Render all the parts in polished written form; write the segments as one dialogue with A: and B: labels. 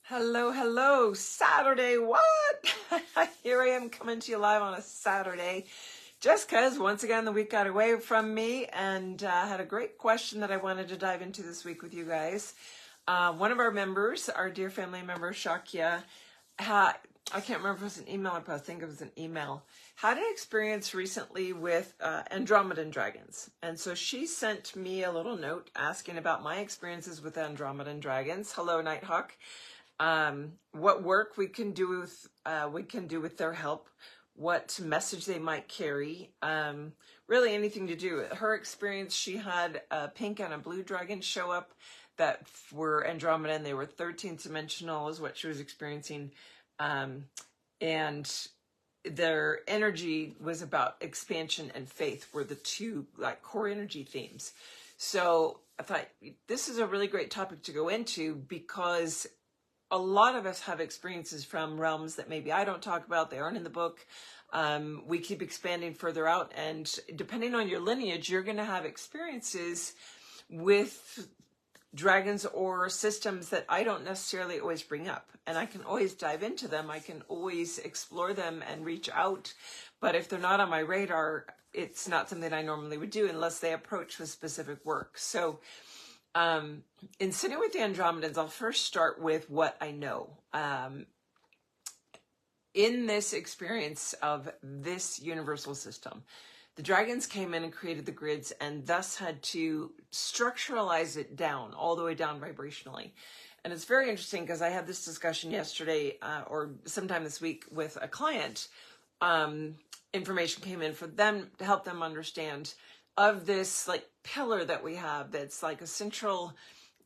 A: Hello, hello, Saturday, what? Here I am coming to you live on a Saturday, just because once again the week got away from me, and had a great question that I wanted to dive into this week with you guys. One of our members, our dear family member, Shakya, I can't remember if it was an email or I think it was an email, had an experience recently with Andromedan Dragons. And so she sent me a little note asking about my experiences with Andromedan Dragons. Hello, Nighthawk. What work we can do with their help, what message they might carry, really anything to do. Her experience, she had a pink and a blue dragon show up that were Andromedan. They were 13th dimensional is what she was experiencing. And their energy was about expansion and faith were the two like core energy themes. So I thought this is a really great topic to go into because a lot of us have experiences from realms that maybe I don't talk about. They aren't in the book. We keep expanding further out, and depending on your lineage, you're going to have experiences with dragons or systems that I don't necessarily always bring up, and I can always dive into them. I can always explore them and reach out, but if they're not on my radar, it's not something I normally would do unless they approach with specific work. So in sitting with the Andromedans, I'll first start with what I know. In this experience of this universal system, the dragons came in and created the grids and thus had to structuralize it down, all the way down vibrationally. And it's very interesting because I had this discussion yesterday or sometime this week with a client. Information came in for them to help them understand of this like pillar that we have that's like a central,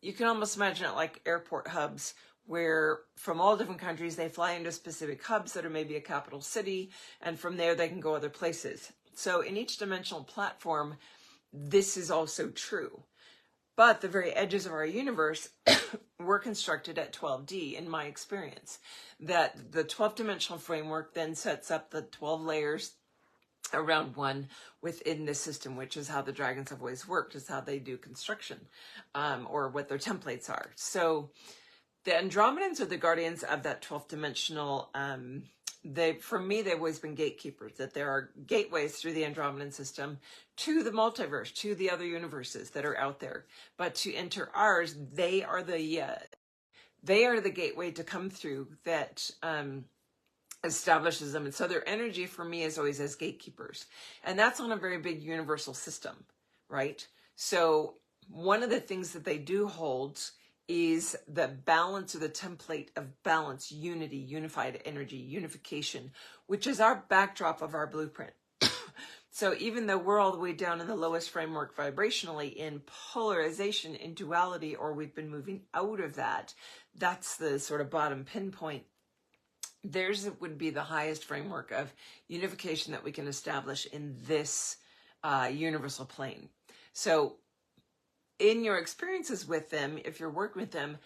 A: you can almost imagine it like airport hubs where from all different countries they fly into specific hubs that are maybe a capital city, and from there they can go other places. So in each dimensional platform, this is also true. But the very edges of our universe were constructed at 12D in my experience. That the 12th dimensional framework then sets up the 12 layers around one within this system, which is how the dragons have always worked, is how they do construction, or what their templates are. So the Andromedans are the guardians of that 12th dimensional. For me, they've always been gatekeepers, that there are gateways through the Andromedan system to the multiverse, to the other universes that are out there. But to enter ours, they are the gateway to come through that establishes them. And so their energy for me is always as gatekeepers. And that's on a very big universal system, right? So one of the things that they do hold is the balance, or the template of balance, unity, unified energy, unification, which is our backdrop of our blueprint. So even though we're all the way down in the lowest framework vibrationally in polarization, in duality, or we've been moving out of that, that's the sort of bottom pinpoint. Theirs would be the highest framework of unification that we can establish in this universal plane. So in your experiences with them, if you're working with them,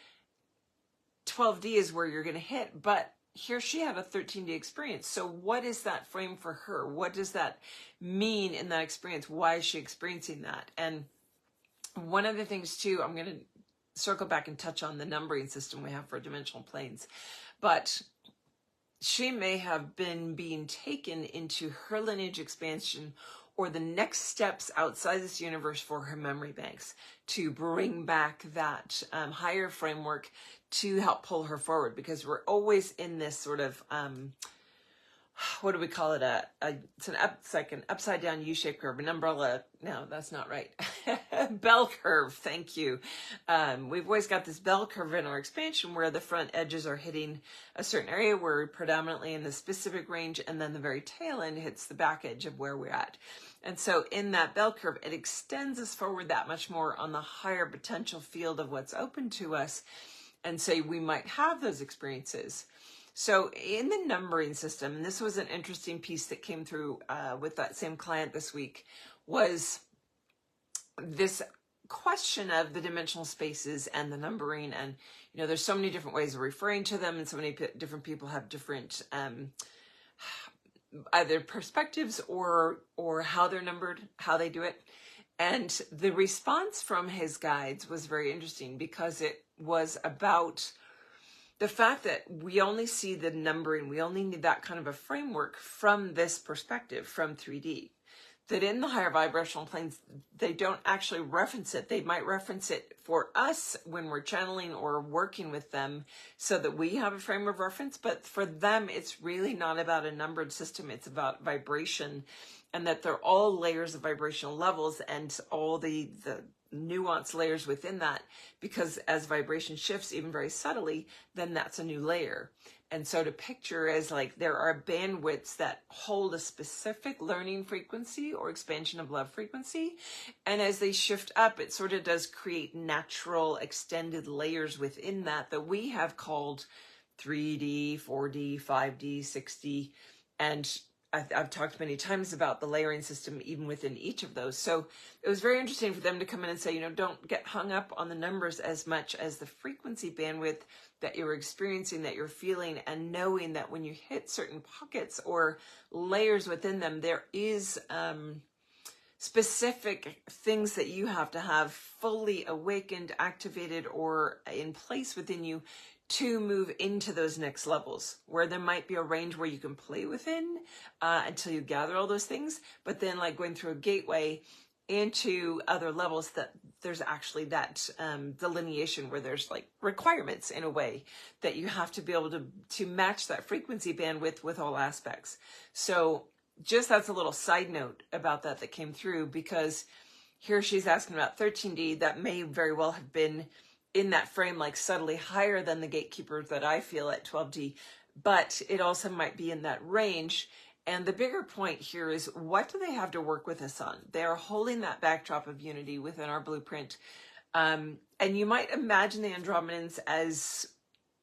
A: 12D is where you're going to hit. But here she had a 13D experience. So what is that frame for her? What does that mean in that experience? Why is she experiencing that? And one of the things too, I'm going to circle back and touch on the numbering system we have for dimensional planes. But she may have been being taken into her lineage expansion or the next steps outside this universe for her memory banks to bring back that higher framework to help pull her forward, because we're always in this sort of, what do we call it? It's like an upside down U-shaped curve, an umbrella. No, that's not right. Bell curve. Thank you. We've always got this bell curve in our expansion where the front edges are hitting a certain area. We're predominantly in the specific range, and then the very tail end hits the back edge of where we're at. And so in that bell curve, it extends us forward that much more on the higher potential field of what's open to us. And so we might have those experiences. So in the numbering system, and this was an interesting piece that came through with that same client this week, was this question of the dimensional spaces and the numbering. And, you know, there's so many different ways of referring to them, and so many different people have different either perspectives or how they're numbered, how they do it. And the response from his guides was very interesting because it was about the fact that we only see the numbering, we only need that kind of a framework from this perspective, from 3D, that in the higher vibrational planes, they don't actually reference it. They might reference it for us when we're channeling or working with them so that we have a frame of reference. But for them, it's really not about a numbered system. It's about vibration, and that they're all layers of vibrational levels and all the nuanced layers within that, because as vibration shifts, even very subtly, then that's a new layer. And so to picture as like there are bandwidths that hold a specific learning frequency or expansion of love frequency. And as they shift up, it sort of does create natural extended layers within that we have called 3D, 4D, 5D, 6D. And I've talked many times about the layering system even within each of those. So it was very interesting for them to come in and say, don't get hung up on the numbers as much as the frequency bandwidth that you're experiencing, that you're feeling, and knowing that when you hit certain pockets or layers within them, there is specific things that you have to have fully awakened, activated, or in place within you to move into those next levels, where there might be a range where you can play within until you gather all those things. But then like going through a gateway into other levels, that there's actually that delineation where there's like requirements in a way that you have to be able to match that frequency bandwidth with all aspects. So just that's a little side note about that came through, because here she's asking about 13D. That may very well have been in that frame, like subtly higher than the gatekeepers that I feel at 12D, but it also might be in that range. And the bigger point here is, what do they have to work with us on? They are holding that backdrop of unity within our blueprint. And you might imagine the Andromedans as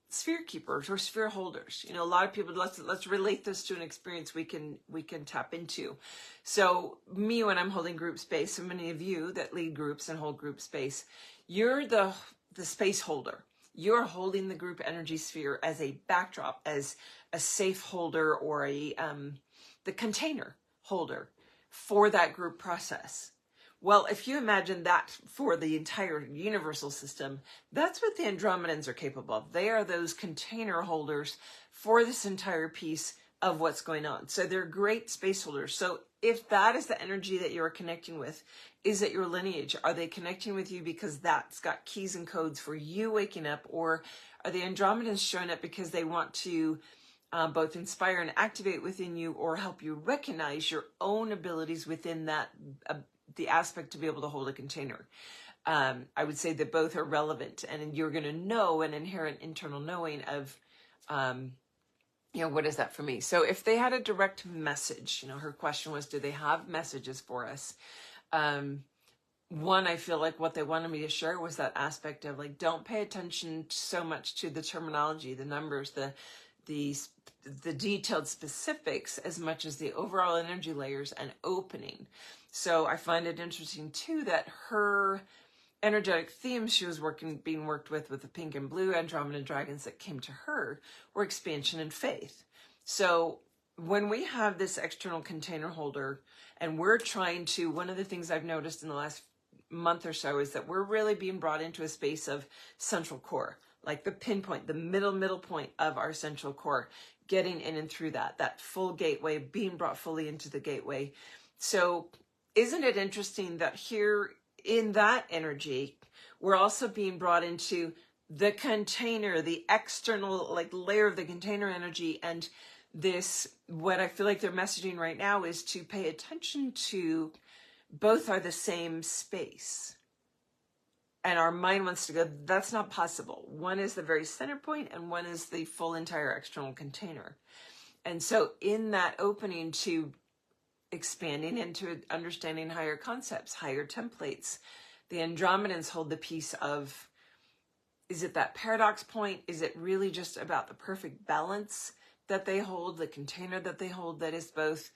A: sphere keepers or sphere holders. A lot of people, let's relate this to an experience we can tap into. So me, when I'm holding group space, so many of you that lead groups and hold group space, you're the space holder. You're holding the group energy sphere as a backdrop, as a safe holder, or the container holder for that group process. Well, if you imagine that for the entire universal system, that's what the Andromedans are capable of. They are those container holders for this entire piece of what's going on. So they're great space holders. So if that is the energy that you're connecting with, is it your lineage? Are they connecting with you because that's got keys and codes for you waking up? Or are the Andromedans showing up because they want to both inspire and activate within you, or help you recognize your own abilities within that, the aspect to be able to hold a container? I would say that both are relevant, and you're going to know an inherent internal knowing of, what is that for me? So if they had a direct message, her question was, do they have messages for us? One, I feel like what they wanted me to share was that aspect of like, don't pay attention so much to the terminology, the numbers, the detailed specifics, as much as the overall energy layers and opening. So I find it interesting too that her energetic themes she was being worked with the pink and blue Andromedan dragons that came to her were expansion and faith. So when we have this external container holder, and we're trying to, one of the things I've noticed in the last month or so is that we're really being brought into a space of central core, like the pinpoint, the middle point of our central core, getting in and through that full gateway, being brought fully into the gateway. So isn't it interesting that here in that energy, we're also being brought into the container, the external like layer of the container energy. And this, what I feel like they're messaging right now is to pay attention to, both are the same space. And our mind wants to go, that's not possible. One is the very center point, and one is the full entire external container. And so in that opening to expanding into understanding higher concepts, higher templates, the Andromedans hold the piece of, is it that paradox point? Is it really just about the perfect balance that they hold, the container that they hold, that is both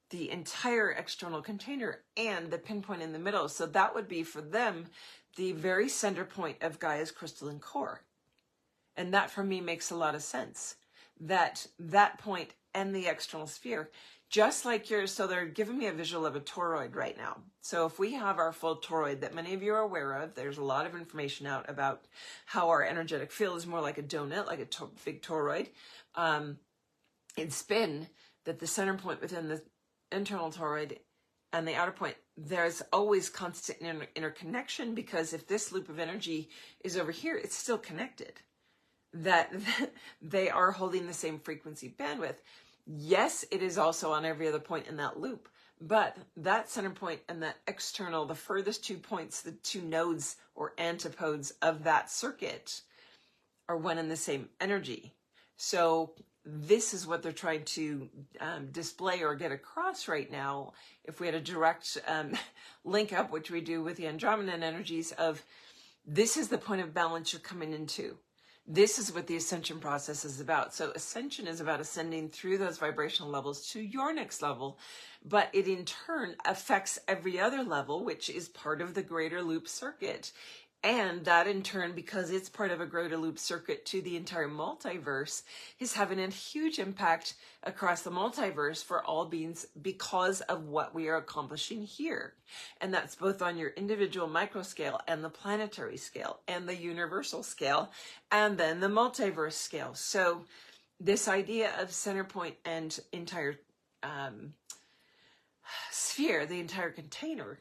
A: the entire external container and the pinpoint in the middle? So that would be for them the very center point of Gaia's crystalline core. And that for me makes a lot of sense, that point and the external sphere. Just like yours, so they're giving me a visual of a toroid right now. So if we have our full toroid that many of you are aware of, there's a lot of information out about how our energetic field is more like a donut, like a big toroid. In spin, that the center point within the internal toroid and the outer point, there's always constant interconnection, because if this loop of energy is over here, it's still connected. That they are holding the same frequency bandwidth. Yes, it is also on every other point in that loop, but that center point and that external, the furthest 2 points, the 2 nodes or antipodes of that circuit are one and the same energy. So this is what they're trying to display or get across right now. If we had a direct link up, which we do with the Andromedan energies, of this is the point of balance you're coming into. This is what the ascension process is about. So ascension is about ascending through those vibrational levels to your next level, but it in turn affects every other level, which is part of the greater loop circuit. And that in turn, because it's part of a greater loop circuit to the entire multiverse, is having a huge impact across the multiverse for all beings because of what we are accomplishing here. And that's both on your individual micro scale and the planetary scale and the universal scale and then the multiverse scale. So this idea of center point and entire sphere, the entire container,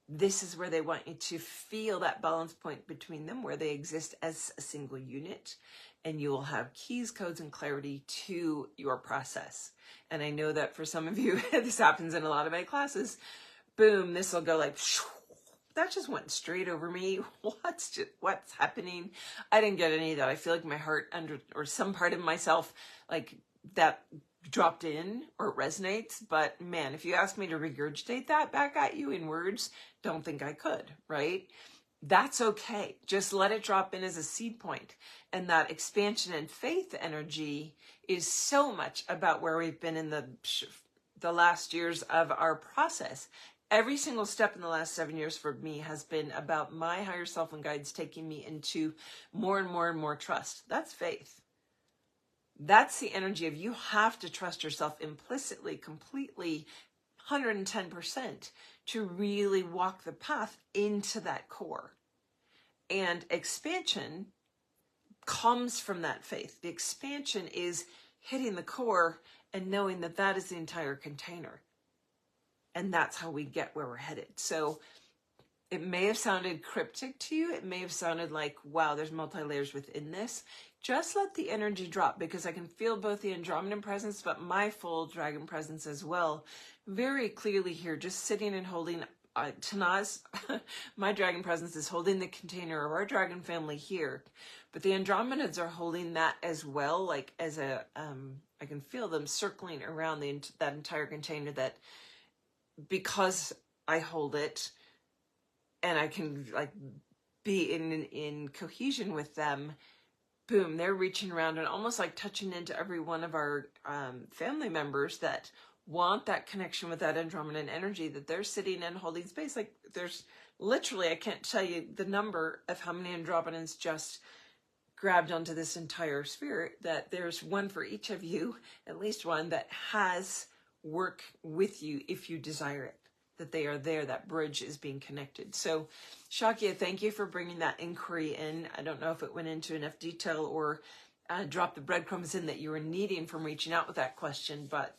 A: this is where they want you to feel that balance point between them, where they exist as a single unit, and you will have keys, codes, and clarity to your process. And I know that for some of you, this happens in a lot of my classes. Boom, this will go like, that just went straight over me. What's happening? I didn't get any of that. I feel like my heart or some part of myself, like that dropped in or it resonates. But man, if you ask me to regurgitate that back at you in words, don't think I could, right? That's okay. Just let it drop in as a seed point. And that expansion and faith energy is so much about where we've been in the last years of our process. Every single step in the last 7 years for me has been about my higher self and guides taking me into more and more and more trust. That's faith. That's the energy of you have to trust yourself implicitly, completely, 110% to really walk the path into that core. And expansion comes from that faith. The expansion is hitting the core and knowing that that is the entire container. And that's how we get where we're headed. So it may have sounded cryptic to you. It may have sounded like, wow, there's multi-layers within this. Just let the energy drop, because I can feel both the Andromedan presence, but my full dragon presence as well, very clearly here, just sitting and holding. Tanaz, my dragon presence is holding the container of our dragon family here, but the Andromedans are holding that as well, like as a, I can feel them circling around that entire container, that because I hold it and I can like be in cohesion with them, boom, they're reaching around and almost like touching into every one of our family members that want that connection with that Andromedan energy, that they're sitting and holding space. Like there's literally, I can't tell you the number of how many Andromedans just grabbed onto this entire sphere, that there's one for each of you, at least one, that has work with you if you desire it, that they are there, that bridge is being connected. So Shakya, thank you for bringing that inquiry in. I don't know if it went into enough detail or dropped the breadcrumbs in that you were needing from reaching out with that question, but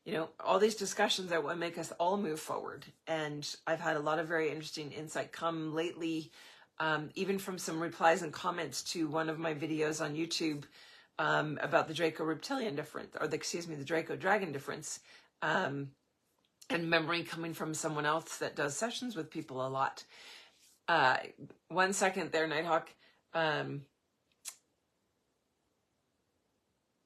A: you know, all these discussions that will make us all move forward. And I've had a lot of very interesting insight come lately, even from some replies and comments to one of my videos on YouTube about the Draco reptilian difference, or the Draco dragon difference. And memory coming from someone else that does sessions with people a lot. 1 second there, Nighthawk.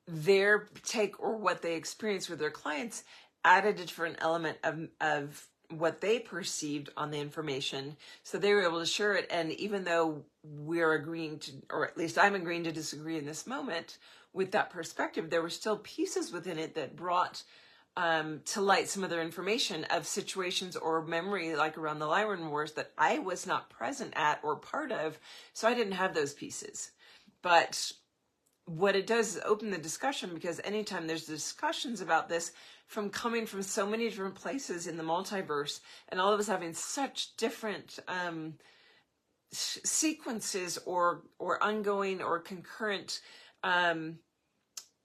A: Their take or what they experience with their clients added a different element of what they perceived on the information. So they were able to share it. And even though we're agreeing to, or at least I'm agreeing to disagree in this moment with that perspective, there were still pieces within it that brought to light some other information of situations or memory, like around the Lyran Wars, that I was not present at or part of. So I didn't have those pieces. But what it does is open the discussion, because anytime there's discussions about this, from coming from so many different places in the multiverse, and all of us having such different sequences or ongoing or concurrent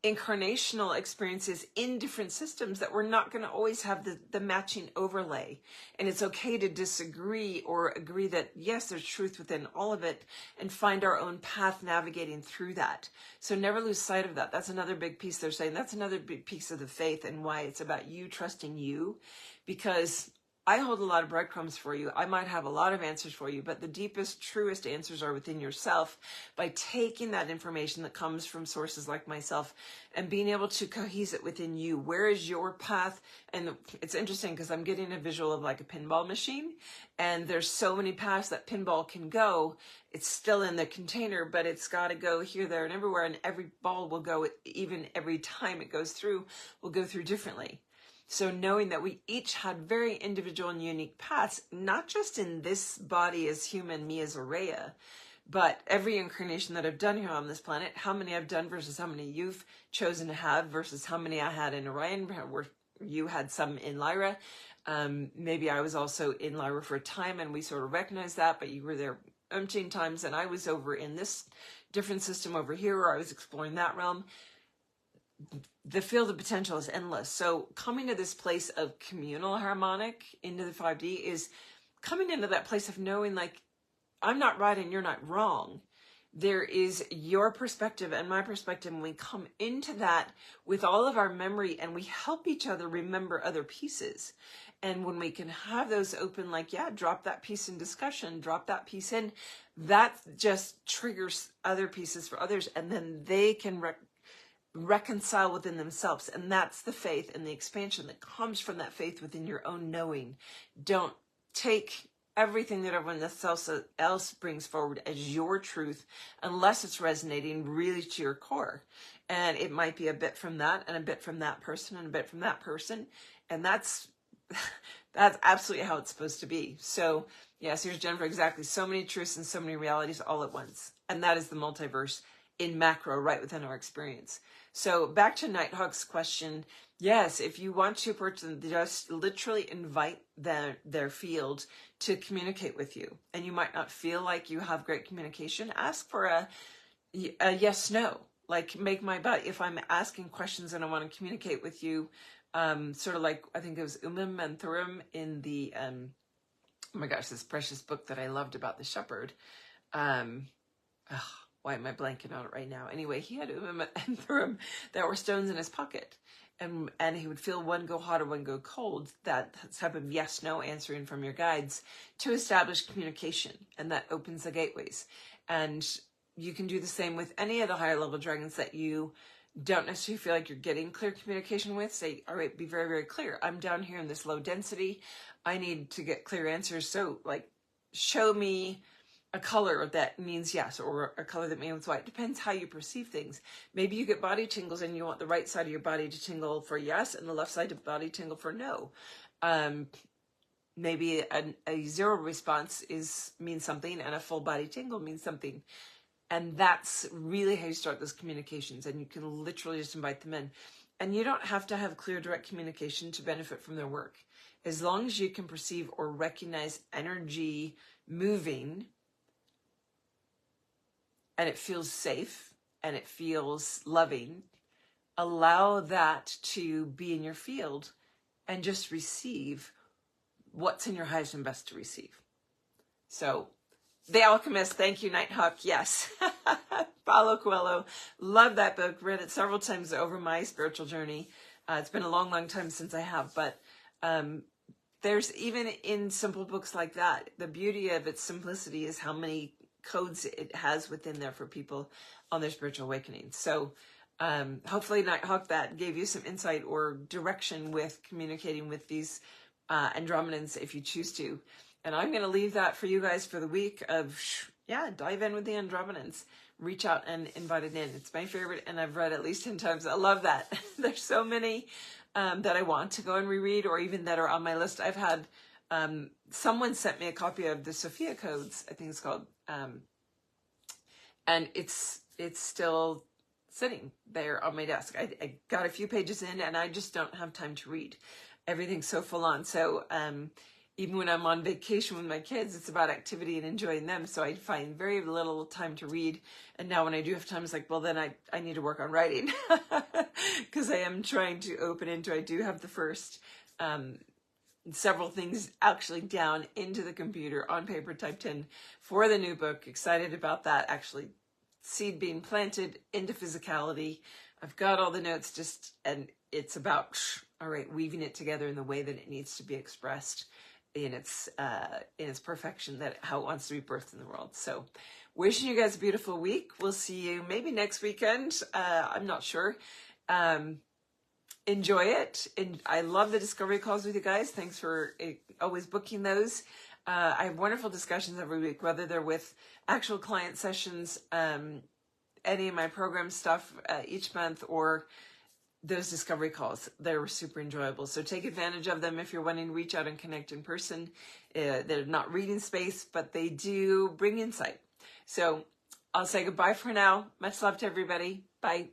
A: incarnational experiences in different systems, that we're not going to always have the matching overlay. And it's okay to disagree or agree that, yes, there's truth within all of it, and find our own path navigating through that. So never lose sight of that. That's another big piece they're saying. That's another big piece of the faith, and why it's about you trusting you, because I hold a lot of breadcrumbs for you. I might have a lot of answers for you, but the deepest, truest answers are within yourself, by taking that information that comes from sources like myself and being able to cohese it within you. Where is your path? And it's interesting because I'm getting a visual of like a pinball machine, and there's so many paths that pinball can go. It's still in the container, but it's got to go here, there, and everywhere. And every ball will go, even every time it goes through, will go through differently. So knowing that we each had very individual and unique paths, not just in this body as human, me as Aurea, but every incarnation that I've done here on this planet, how many I've done versus how many you've chosen to have versus how many I had in Orion, where you had some in Lyra. Maybe I was also in Lyra for a time and we sort of recognized that, but you were there umpteen times, and I was over in this different system over here where I was exploring that realm. The field of potential is endless. So coming to this place of communal harmonic into the 5D is coming into that place of knowing, like, I'm not right and you're not wrong. There is your perspective and my perspective, and we come into that with all of our memory, and we help each other remember other pieces. And when we can have those open, like, yeah, drop that piece in discussion, drop that piece in, that just triggers other pieces for others, and then they can reconcile within themselves. And that's the faith and the expansion that comes from that faith within your own knowing. Don't take everything that everyone else brings forward as your truth unless it's resonating really to your core. And it might be a bit from that, and a bit from that person, and a bit from that person. And that's absolutely how it's supposed to be. So yes, here's Jennifer. Exactly. So many truths and so many realities all at once. And that is the multiverse in macro, right within our experience. So back to Nighthawk's question. Yes, if you want to approach them, just literally invite their field to communicate with you. And you might not feel like you have great communication. Ask for a yes, no. Like, make my bet. If I'm asking questions and I want to communicate with you, sort of like, I think it was Umim and Thurim in the, oh my gosh, this precious book that I loved about the shepherd. Why am I blanking on it right now? Anyway, he had Umim and Thurim that were stones in his pocket. And he would feel one go hot or one go cold, that type of yes, no answering from your guides to establish communication. And that opens the gateways. And you can do the same with any of the higher level dragons that you don't necessarily feel like you're getting clear communication with. Say, all right, be very, very clear. I'm down here in this low density. I need to get clear answers. So, like, show me a color that means yes, or a color that means white. Depends how you perceive things. Maybe you get body tingles and you want the right side of your body to tingle for yes and the left side of the body tingle for no. Maybe a zero response means something, and a full body tingle means something. And that's really how you start those communications. And you can literally just invite them in. And you don't have to have clear, direct communication to benefit from their work. As long as you can perceive or recognize energy moving, and it feels safe and it feels loving, allow that to be in your field and just receive what's in your highest and best to receive. So, The Alchemist, thank you, Nighthawk. Yes. Paulo Coelho, love that book. Read it several times over my spiritual journey. It's been a long, long time since I have, but there's even in simple books like that, the beauty of its simplicity is how many codes it has within there for people on their spiritual awakening. So hopefully, Nighthawk, that gave you some insight or direction with communicating with these Andromedans if you choose to. And I'm going to leave that for you guys for the week of, dive in with the Andromedans. Reach out and invite it in. It's my favorite, and I've read at least 10 times. I love that. There's so many that I want to go and reread, or even that are on my list. I've had someone sent me a copy of the Sophia Codes, I think it's called, and it's still sitting there on my desk. I got a few pages in and I just don't have time to read. Everything's so full on. So even when I'm on vacation with my kids, it's about activity and enjoying them. So I find very little time to read. And now when I do have time, it's like, well, then I need to work on writing because I am trying to open into, I do have the first several things actually down into the computer on paper typed in for the new book. Excited about that. Actually, seed being planted into physicality. I've got all the notes and it's about, all right, weaving it together in the way that it needs to be expressed in its perfection, that how it wants to be birthed in the world. So wishing you guys a beautiful week. We'll see you maybe next weekend. I'm not sure. Enjoy it. And I love the discovery calls with you guys. Thanks for always booking those. I have wonderful discussions every week, whether they're with actual client sessions, any of my program stuff each month, or those discovery calls. They're super enjoyable. So take advantage of them if you're wanting to reach out and connect in person. They're not reading space, but they do bring insight. So I'll say goodbye for now. Much love to everybody. Bye.